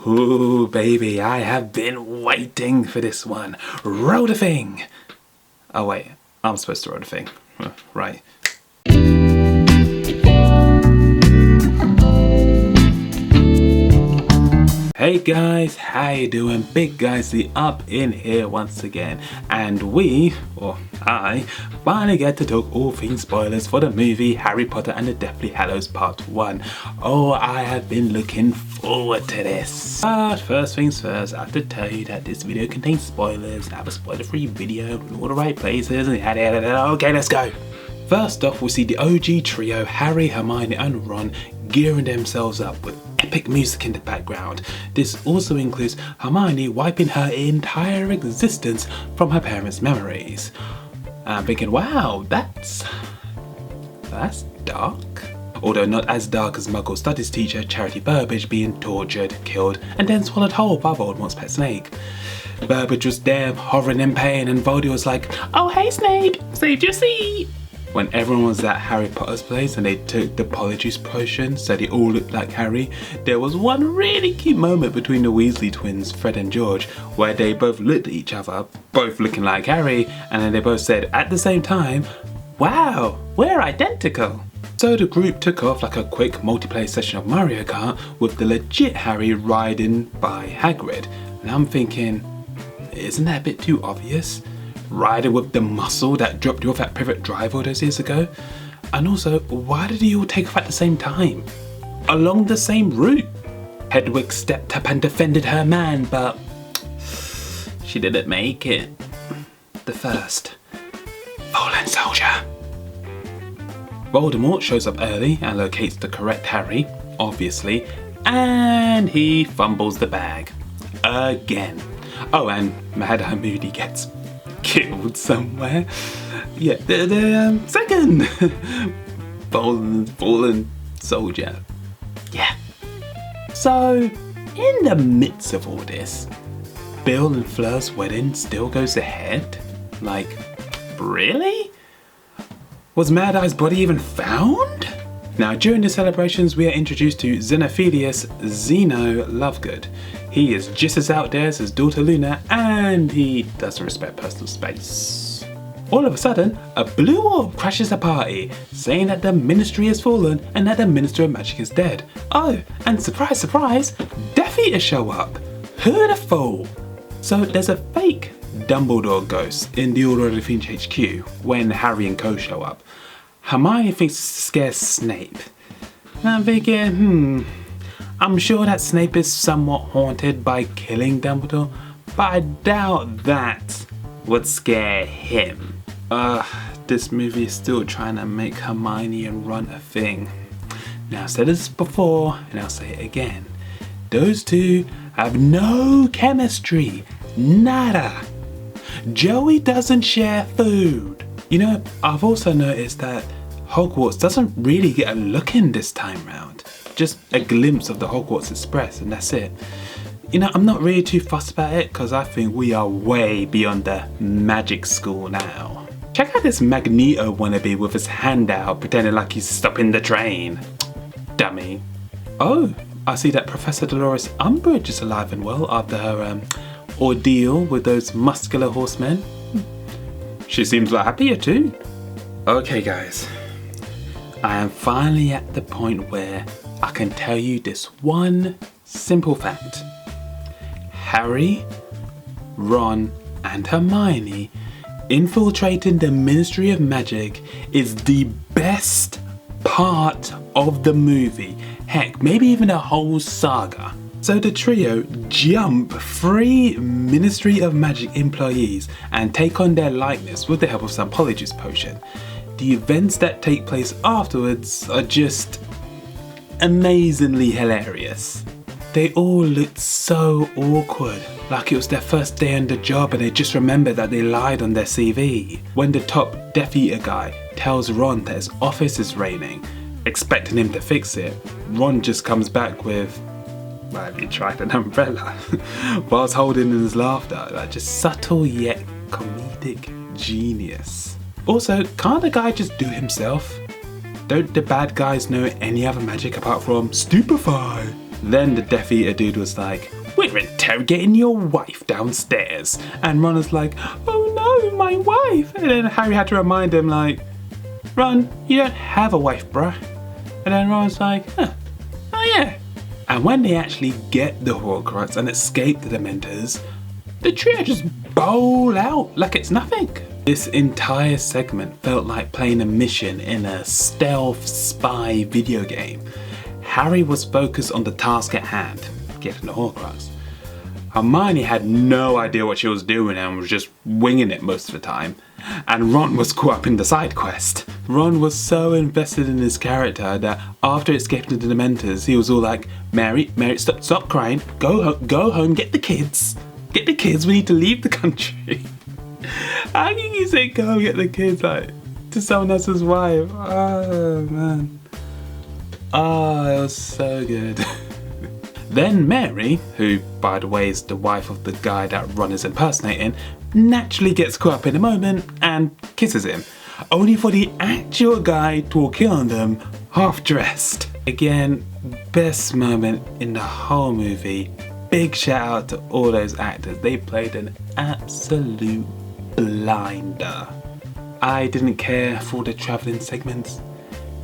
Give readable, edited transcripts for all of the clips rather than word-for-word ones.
Ooh, baby, I have been waiting for this one. Roll the thing. Oh wait, I'm supposed to roll the thing. Right. Hey guys, how you doing? Big Guysy up in here once again, and I finally get to talk all things spoilers for the movie Harry Potter and the Deathly Hallows Part 1. Oh, I have been looking forward to this. But first things first, I have to tell you that this video contains spoilers. I have a spoiler-free video in all the right places, and okay, let's go. First off, we see the OG trio, Harry, Hermione and Ron, gearing themselves up with epic music in the background. This also includes Hermione wiping her entire existence from her parents' memories. I'm thinking, wow, that's dark. Although not as dark as Muggle studies teacher Charity Burbage being tortured, killed and then swallowed whole by Voldemort's pet snake. Burbage was there, hovering in pain, and Voldemort was like, "Oh hey Snape, saved your seat." When everyone was at Harry Potter's place and they took the Polyjuice potion so they all looked like Harry, there was one really cute moment between the Weasley twins, Fred and George, where they both looked at each other, both looking like Harry, and then they both said at the same time, "Wow, we're identical." So the group took off like a quick multiplayer session of Mario Kart with the legit Harry riding by Hagrid. And I'm thinking, isn't that a bit too obvious? Riding with the muscle that dropped you off at Privet Drive all those years ago? And also, why did you all take off at the same time? Along the same route? Hedwig stepped up and defended her man, but she didn't make it. The first fallen soldier. Voldemort shows up early and locates the correct Harry, obviously, and he fumbles the bag. Again. Oh, and Mad Eye Moody gets killed somewhere. Yeah, the second fallen soldier. Yeah. So, in the midst of all this, Bill and Fleur's wedding still goes ahead? Like, really? Was Mad Eye's body even found? Now, during the celebrations, we are introduced to Xenophilius Zeno Lovegood. He is just as out there as his daughter Luna, and he doesn't respect personal space. All of a sudden, a blue orb crashes the party, saying that the Ministry has fallen and that the Minister of Magic is dead. Oh, and surprise, surprise, Death Eaters show up. Who'd have thought? So there's a fake Dumbledore ghost in the Order of the Phoenix HQ when Harry and Co show up. Hermione thinks it scares Snape. And I'm thinking, I'm sure that Snape is somewhat haunted by killing Dumbledore, but I doubt that would scare him. This movie is still trying to make Hermione and Ron a thing. Now, I've said this before, and I'll say it again. Those two have no chemistry. Nada. Joey doesn't share food. You know, I've also noticed that Hogwarts doesn't really get a look in this time round. Just a glimpse of the Hogwarts Express and that's it. You know, I'm not really too fussed about it because I think we are way beyond the magic school now. Check out this Magneto wannabe with his hand out pretending like he's stopping the train. Dummy. Oh, I see that Professor Dolores Umbridge is alive and well after her ordeal with those muscular horsemen. She seems a lot happier too. Okay guys, I am finally at the point where I can tell you this one simple fact. Harry, Ron and Hermione infiltrating the Ministry of Magic is the best part of the movie. Heck, maybe even a whole saga. So the trio jump 3 Ministry of Magic employees and take on their likeness with the help of some Polyjuice potion. The events that take place afterwards are just amazingly hilarious. They all looked so awkward, like it was their first day on the job and they just remembered that they lied on their CV. When the top Death Eater guy tells Ron that his office is raining, expecting him to fix it, Ron just comes back with, "Well, have you tried an umbrella?" whilst holding in his laughter. Like, just subtle yet comedic genius. Also, can't the guy just do himself? Don't the bad guys know any other magic apart from stupefy? Then the Death Eater dude was like, "We're interrogating your wife downstairs." And Ron was like, "Oh no, my wife." And then Harry had to remind him like, "Ron, you don't have a wife, bruh." And then Ron was like, "Huh, oh yeah." And when they actually get the Horcrux and escape the Dementors, the trio just bowl out like it's nothing. This entire segment felt like playing a mission in a stealth spy video game. Harry was focused on the task at hand, getting the Horcrux. Hermione had no idea what she was doing and was just winging it most of the time. And Ron was caught up in the side quest. Ron was so invested in his character that after escaping the Dementors, he was all like, Mary, stop crying, go home, get the kids, we need to leave the country." How can you say go get the kids like to someone else's wife? Oh man. Oh, it was so good. Then Mary, who by the way is the wife of the guy that Ron is impersonating, naturally gets caught up in a moment and kisses him, only for the actual guy to walk in on them half dressed. Again, best moment in the whole movie. Big shout out to all those actors. They played an absolute blinder. I didn't care for the travelling segments.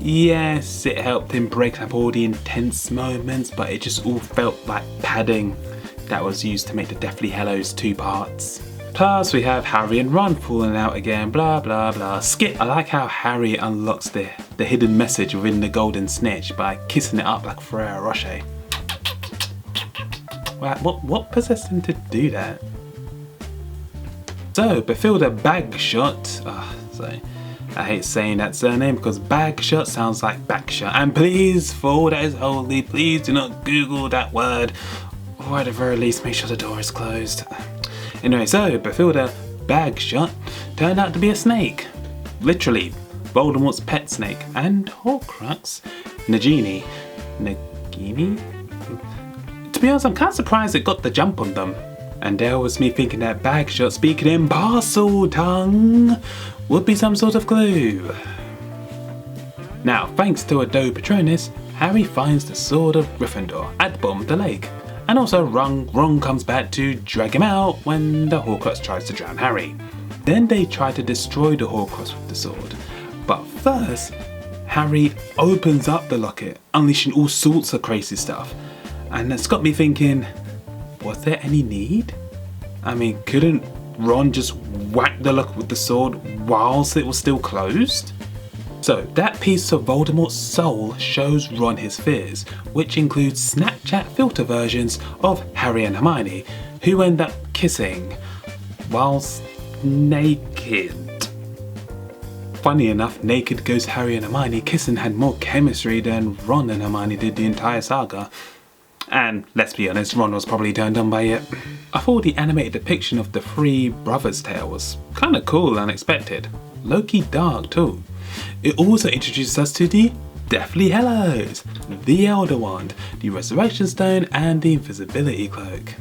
Yes, it helped him break up all the intense moments, but it just all felt like padding that was used to make the Deathly Hallows 2 parts. Plus we have Harry and Ron falling out again, blah blah blah. Skip. I like how Harry unlocks the hidden message within the golden snitch by kissing it up like Ferrero Rocher. Wow, what possessed him to do that? So, Bathilda Bagshot, I hate saying that surname because Bagshot sounds like backshot. And please, for all that is holy, please do not Google that word. Or at the very least, make sure the door is closed. Anyway, so Bathilda Bagshot turned out to be a snake. Literally, Voldemort's pet snake. And Horcrux, Nagini. To be honest, I'm kind of surprised it got the jump on them. And there was me thinking that Bagshot speaking in parcel tongue would be some sort of clue. Now, thanks to a Doe Patronus, Harry finds the Sword of Gryffindor at the bottom of the lake. And also Ron comes back to drag him out when the Horcrux tries to drown Harry. Then they try to destroy the Horcrux with the sword. But first, Harry opens up the locket, unleashing all sorts of crazy stuff. And it's got me thinking, was there any need? I mean, couldn't Ron just whack the locket with the sword whilst it was still closed? So that piece of Voldemort's soul shows Ron his fears, which includes Snapchat filter versions of Harry and Hermione, who end up kissing whilst naked. Funny enough, naked Ghost Harry and Hermione kissing had more chemistry than Ron and Hermione did the entire saga. And let's be honest, Ron was probably turned on by it. I thought the animated depiction of the three brothers' tale was kinda cool and unexpected. Low-key dark too. It also introduces us to the Deathly Hallows, the Elder Wand, the Resurrection Stone and the Invisibility Cloak.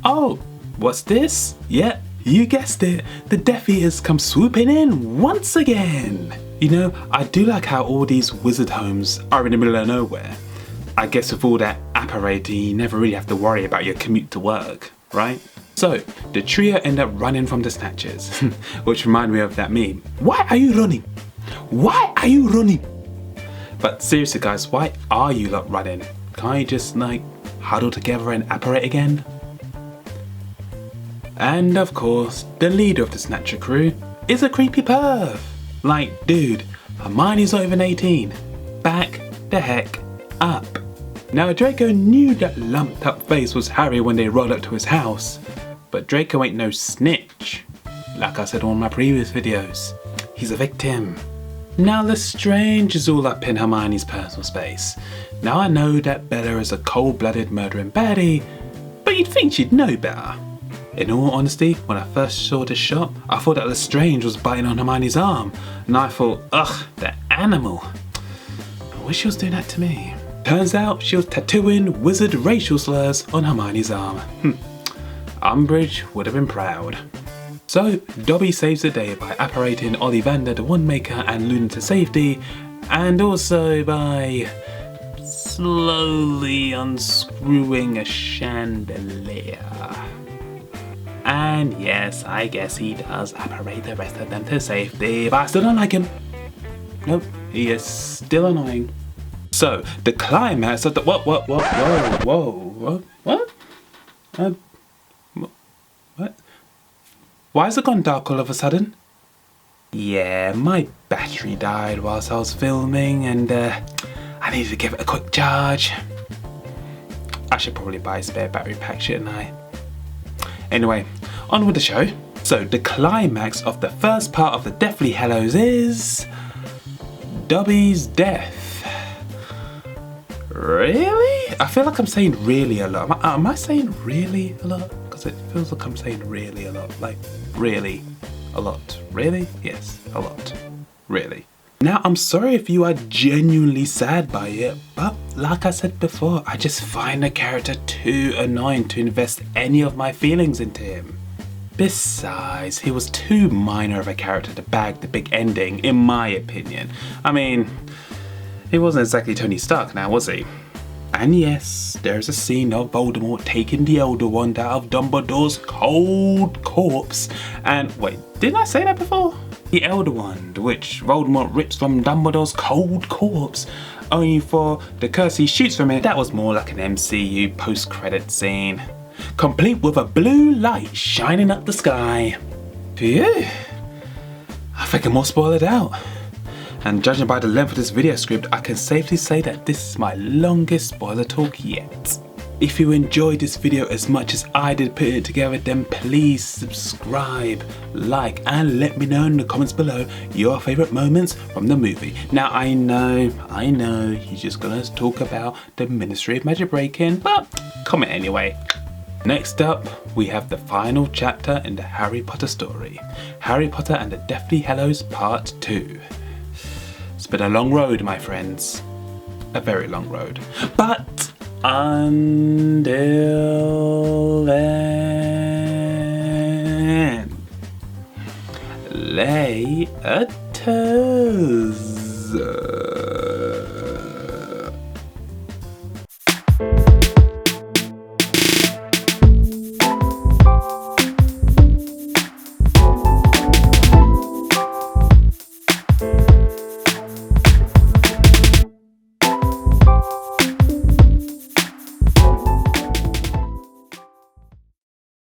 Oh, what's this? Yeah, you guessed it, the Death Eaters come swooping in once again. You know, I do like how all these wizard homes are in the middle of nowhere. I guess with all that apparating, you never really have to worry about your commute to work, right? So, the trio end up running from the Snatchers, which reminded me of that meme. Why are you running? Why are you running? But seriously guys, why are you lot running? Can't you just like huddle together and apparate again? And of course, the leader of the Snatcher crew is a creepy perv. Like, dude, Hermione's not even 18. Back the heck up. Now Draco knew that lumped up face was Harry when they rolled up to his house, but Draco ain't no snitch. Like I said on my previous videos, he's a victim. Now Lestrange is all up in Hermione's personal space. Now I know that Bella is a cold-blooded murdering baddie, but you'd think she'd know better. In all honesty, when I first saw this shot, I thought that Lestrange was biting on Hermione's arm, and I thought, ugh, that animal. I wish she was doing that to me. Turns out she was tattooing wizard racial slurs on Hermione's arm. Umbridge would have been proud. So, Dobby saves the day by apparating Ollivander the Wandmaker and Luna to safety, and also by slowly unscrewing a chandelier. And yes, I guess he does apparate the rest of them to safety, but I still don't like him. Nope, he is still annoying. So, the climax of the... What? Why has it gone dark all of a sudden? Yeah, my battery died whilst I was filming and I needed to give it a quick charge. I should probably buy a spare battery pack, shouldn't I? Anyway, on with the show. So, the climax of the first part of the Deathly Hallows is... Dobby's death. Really? I feel like I'm saying really a lot. Am I saying really a lot? Because it feels like I'm saying really a lot. Like, really a lot. Really? Yes, a lot. Really. Now, I'm sorry if you are genuinely sad by it, but like I said before, I just find the character too annoying to invest any of my feelings into him. Besides, he was too minor of a character to bag the big ending, in my opinion. I mean, he wasn't exactly Tony Stark now, was he? And yes, there's a scene of Voldemort taking the Elder Wand out of Dumbledore's cold corpse. And wait, didn't I say that before? The Elder Wand, which Voldemort rips from Dumbledore's cold corpse, only for the curse he shoots from it. That was more like an MCU post-credit scene, complete with a blue light shining up the sky. Phew, I think I must spoil it out. And judging by the length of this video script, I can safely say that this is my longest spoiler talk yet. If you enjoyed this video as much as I did putting it together, then please subscribe, like, and let me know in the comments below your favourite moments from the movie. Now I know, you're just gonna talk about the Ministry of Magic Break-In, but comment anyway. Next up, we have the final chapter in the Harry Potter story, Harry Potter and the Deathly Hallows Part 2. It's been a long road, my friends. A very long road. But until then, lay a toes.